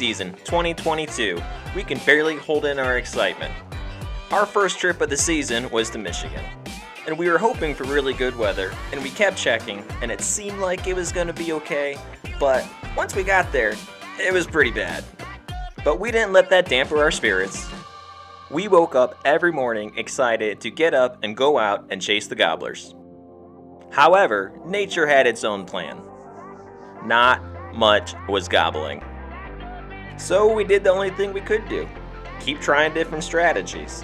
season 2022, we can barely hold in our excitement. Our first trip of the season was to Michigan, and we were hoping for really good weather, and we kept checking, and it seemed like it was going to be okay, but once we got there, it was pretty bad. But we didn't let that dampen our spirits. We woke up every morning excited to get up and go out and chase the gobblers. However, nature had its own plan. Not much was gobbling. So we did the only thing we could do. Keep trying different strategies.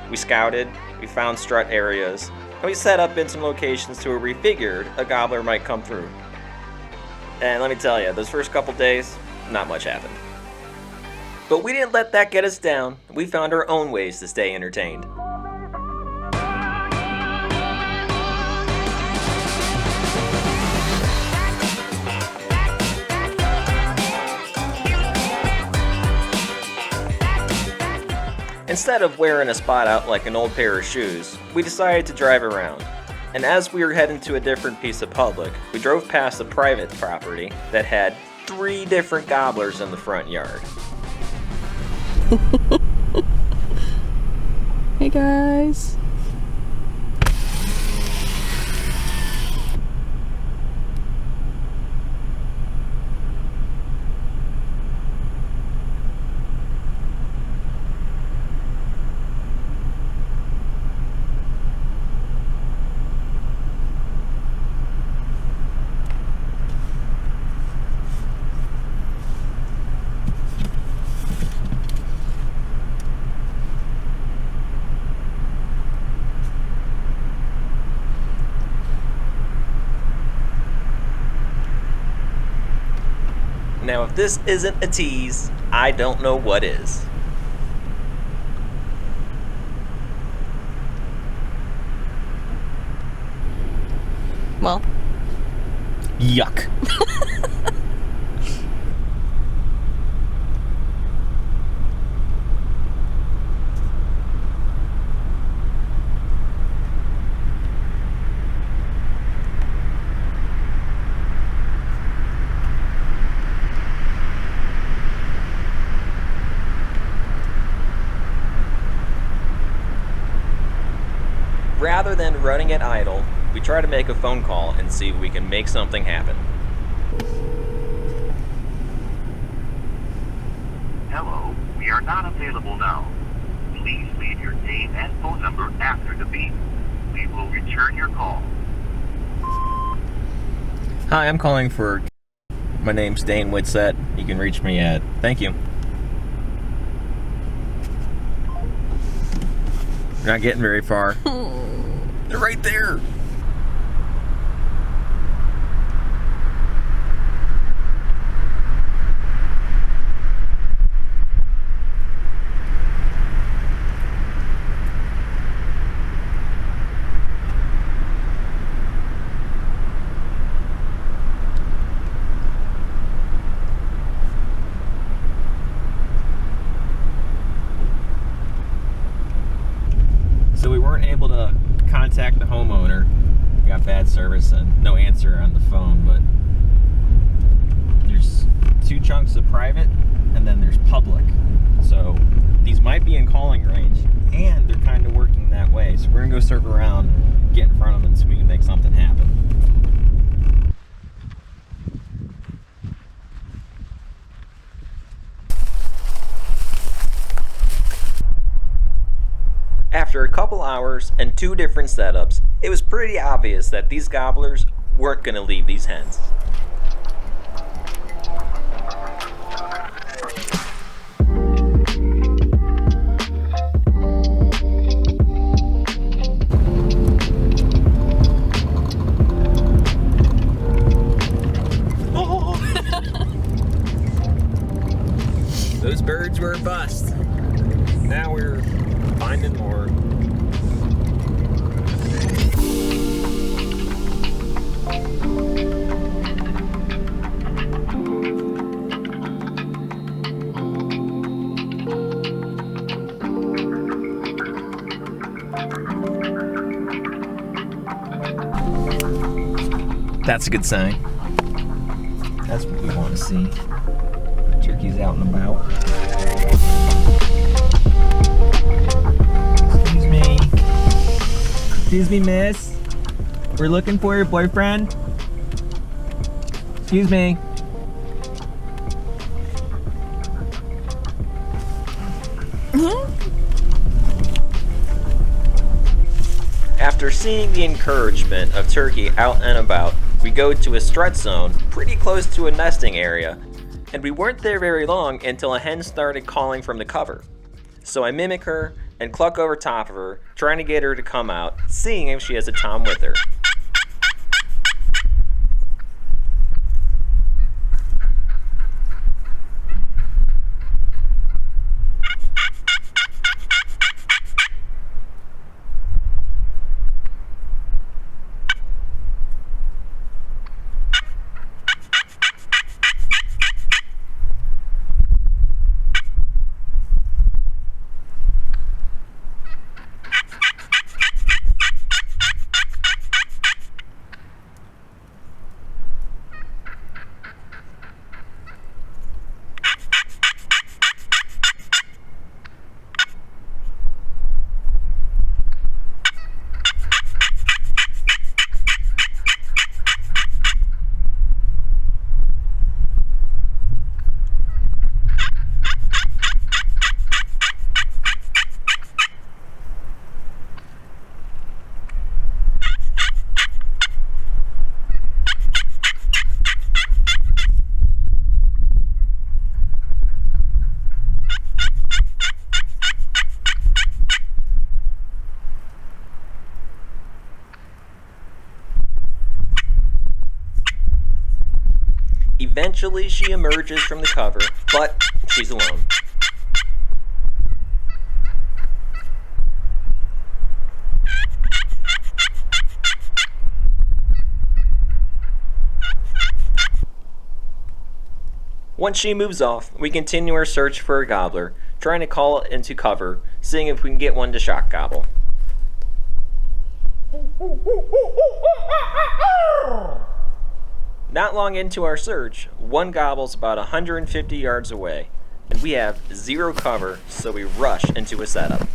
We scouted, we found strut areas, and we set up in some locations to where we figured a gobbler might come through. And let me tell you, those first couple days, not much happened. But we didn't let that get us down. We found our own ways to stay entertained. Instead of wearing a spot out like an old pair of shoes, we decided to drive around. And as we were heading to a different piece of public, we drove past a private property that had 3 different gobblers in the front yard. Hey guys. Now, if this isn't a tease, I don't know what is. Well. Yuck. Rather than running it idle, we try to make a phone call and see if we can make something happen. Hello, we are not available now. Please leave your name and phone number after the beep. We will return your call. Hi, I'm calling for... My name's Dane Whitsett. You can reach me at... Thank you. You're not getting very far. They're right there. So we weren't able to contact the homeowner. We got bad service and no answer on the phone, but there's 2 chunks of private and then there's public. So these might be in calling range and they're kind of working that way. So we're gonna go circle around, get in front of them so we can make something happen. After a couple hours and 2 different setups, it was pretty obvious that these gobblers weren't going to leave these hens. Oh. Those birds were a bust. Now we're finding more. That's a good sign. That's what we want to see. Turkey turkeys out and about. Excuse me. Excuse me, miss. We're looking for your boyfriend. Excuse me. After seeing the encouragement of Turkey out and about, we go to a strut zone pretty close to a nesting area, and we weren't there very long until a hen started calling from the cover. So I mimic her and cluck over top of her, trying to get her to come out, seeing if she has a tom with her. Eventually, she emerges from the cover, but she's alone. Once she moves off, we continue our search for a gobbler, trying to call it into cover, seeing if we can get one to shock gobble. Not long into our search, one gobbles about 150 yards away, and we have zero cover, so we rush into a setup.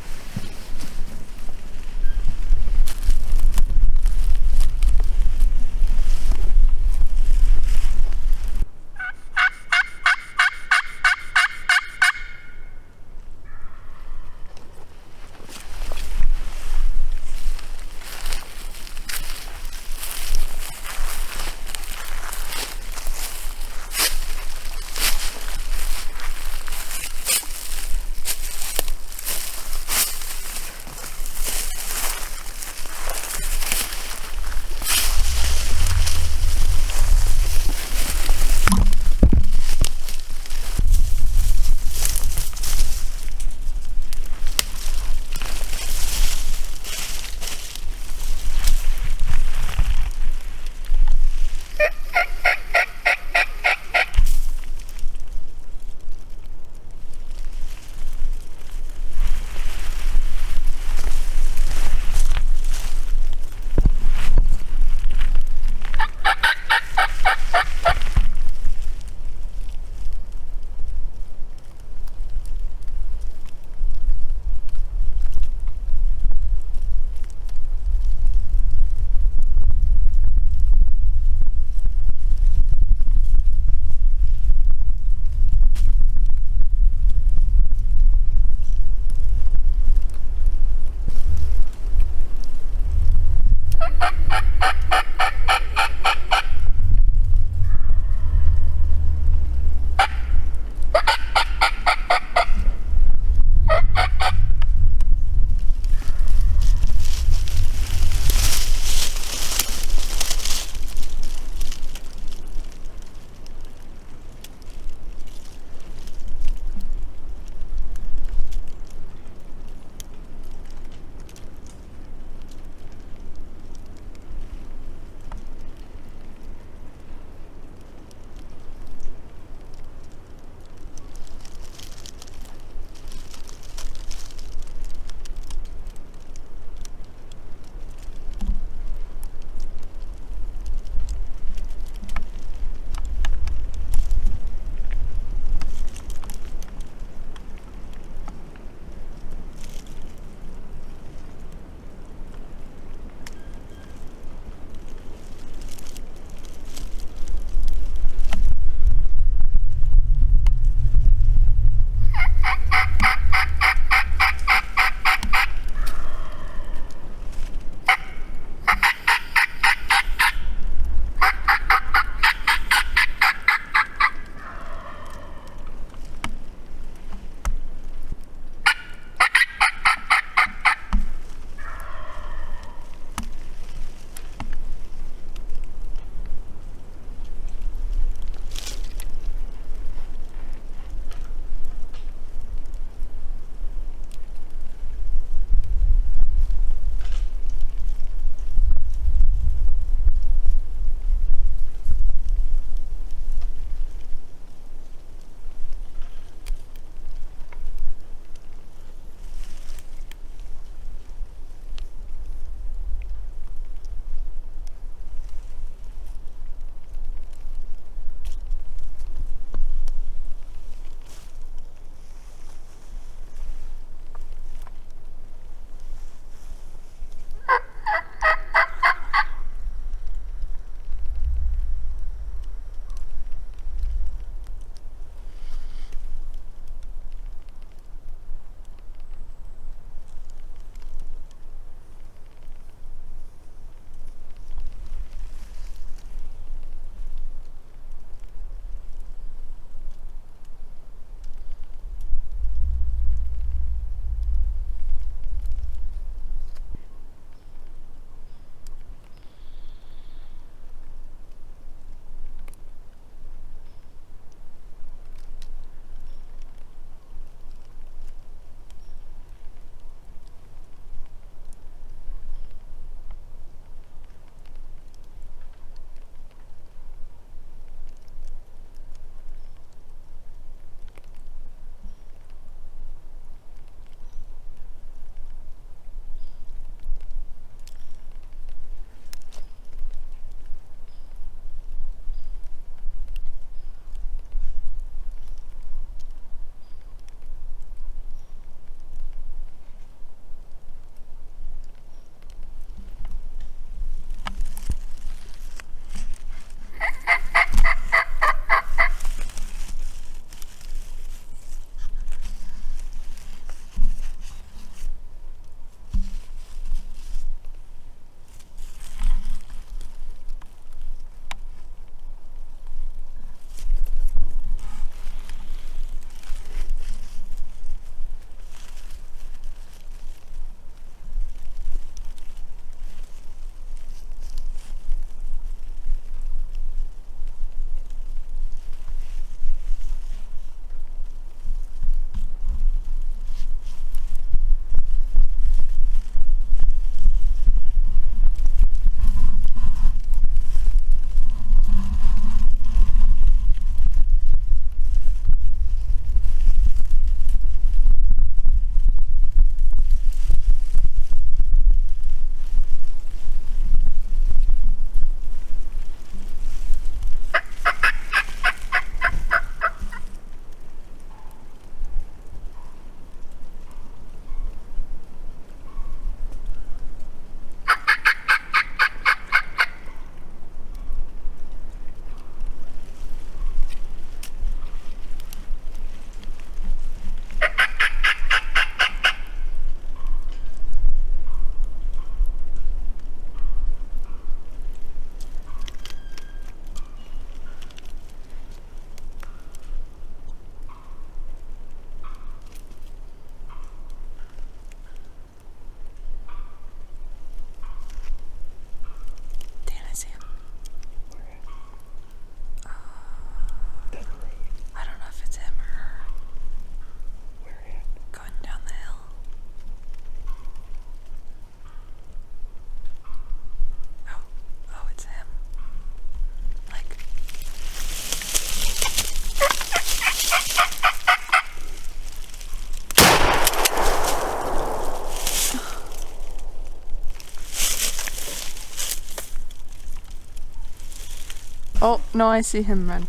Oh, no, I see him run.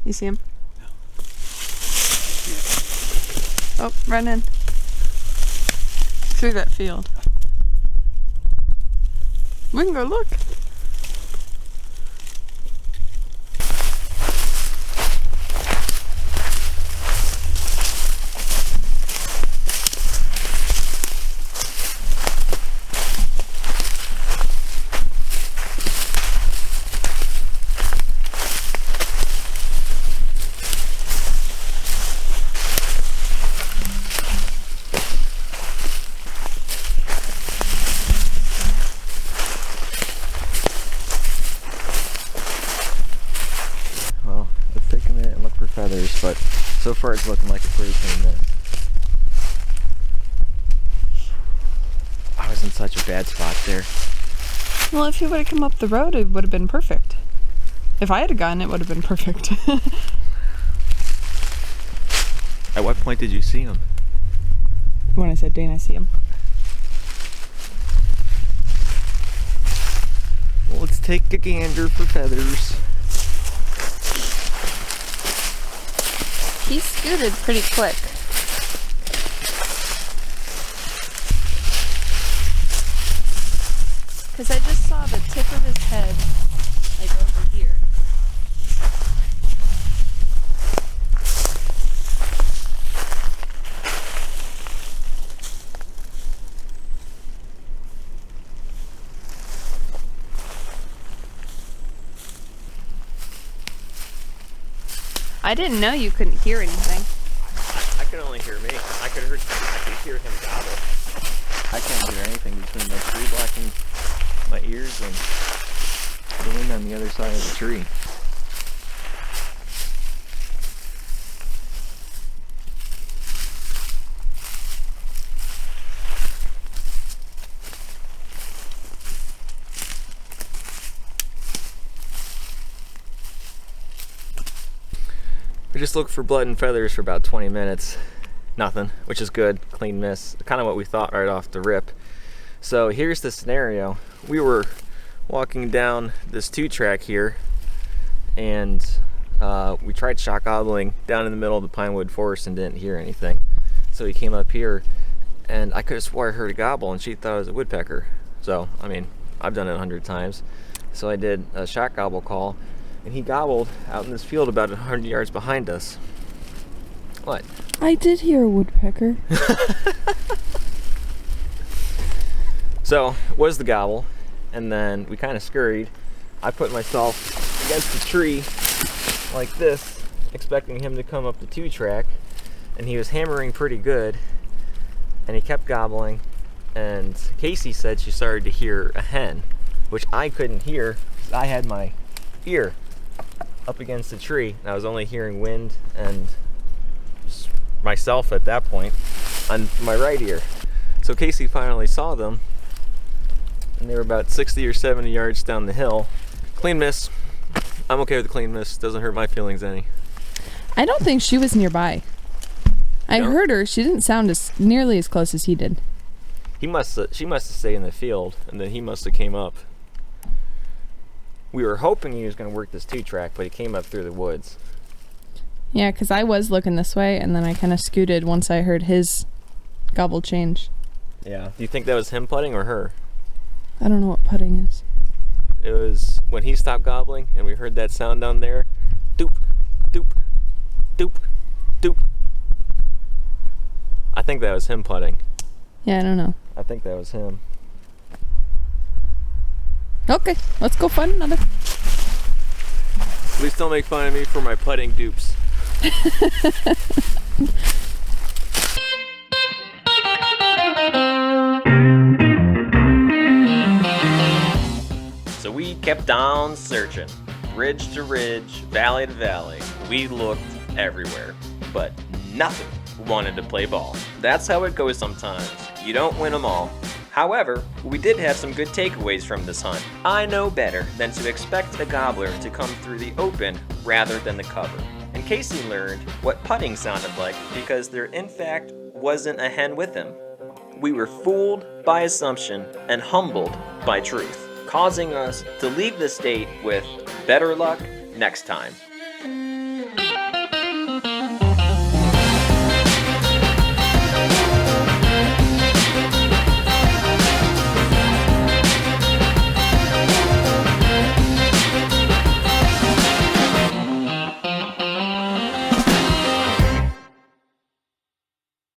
You see him? Oh, run in. Through that field. We can go look. Well, let's take a minute and look for feathers, but so far it's looking like a pretty clean mist. I was in such a bad spot there. Well, if he would have come up the road, it would have been perfect. If I had gone, it would have been perfect. At what point did you see him? When I said Dane, I see him. Well, let's take a gander for feathers. He scooted pretty quick. Because I just saw the tip of his head, like over here. I didn't know you couldn't hear anything. I could only hear me. I could hear him gobble. I can't hear anything between the tree blocking my ears and the wind on the other side of the tree. We just looked for blood and feathers for about 20 minutes. Nothing, which is good. Clean miss. Kind of what we thought right off the rip. So here's the scenario. We were walking down this 2-track here, and we tried shot gobbling down in the middle of the pinewood forest and didn't hear anything. So he came up here, and I could have swore I heard a gobble, and she thought it was a woodpecker. So, I mean, I've done it 100 times. So I did a shot gobble call, and he gobbled out in this field about 100 yards behind us. What? I did hear a woodpecker. So, it was the gobble, and then we kind of scurried. I put myself against the tree like this, expecting him to come up the 2-track, and he was hammering pretty good, and he kept gobbling, and Casey said she started to hear a hen, which I couldn't hear because I had my ear up against the tree, and I was only hearing wind and just myself at that point on my right ear. So Casey finally saw them, and they were about 60 or 70 yards down the hill. Clean miss. I'm okay with the clean miss. Doesn't hurt my feelings any. I don't think she was nearby. I No? heard her. She didn't sound nearly as close as he did. She must have stayed in the field, and then he must have came up. We were hoping he was going to work this 2-track, but he came up through the woods. Yeah, because I was looking this way, and then I kind of scooted once I heard his gobble change. Yeah. Do you think that was him putting or her? I don't know what putting is. It was when he stopped gobbling, and we heard that sound down there. Doop, doop, doop, doop. I think that was him putting. Yeah, I don't know. I think that was him. Okay, let's go find another. Please don't make fun of me for my putting dupes. So we kept on searching. Ridge to ridge, valley to valley. We looked everywhere, but nothing wanted to play ball. That's how it goes sometimes. You don't win them all. However, we did have some good takeaways from this hunt. I know better than to expect a gobbler to come through the open rather than the cover. And Casey learned what putting sounded like because there in fact wasn't a hen with him. We were fooled by assumption and humbled by truth, causing us to leave the state with better luck next time.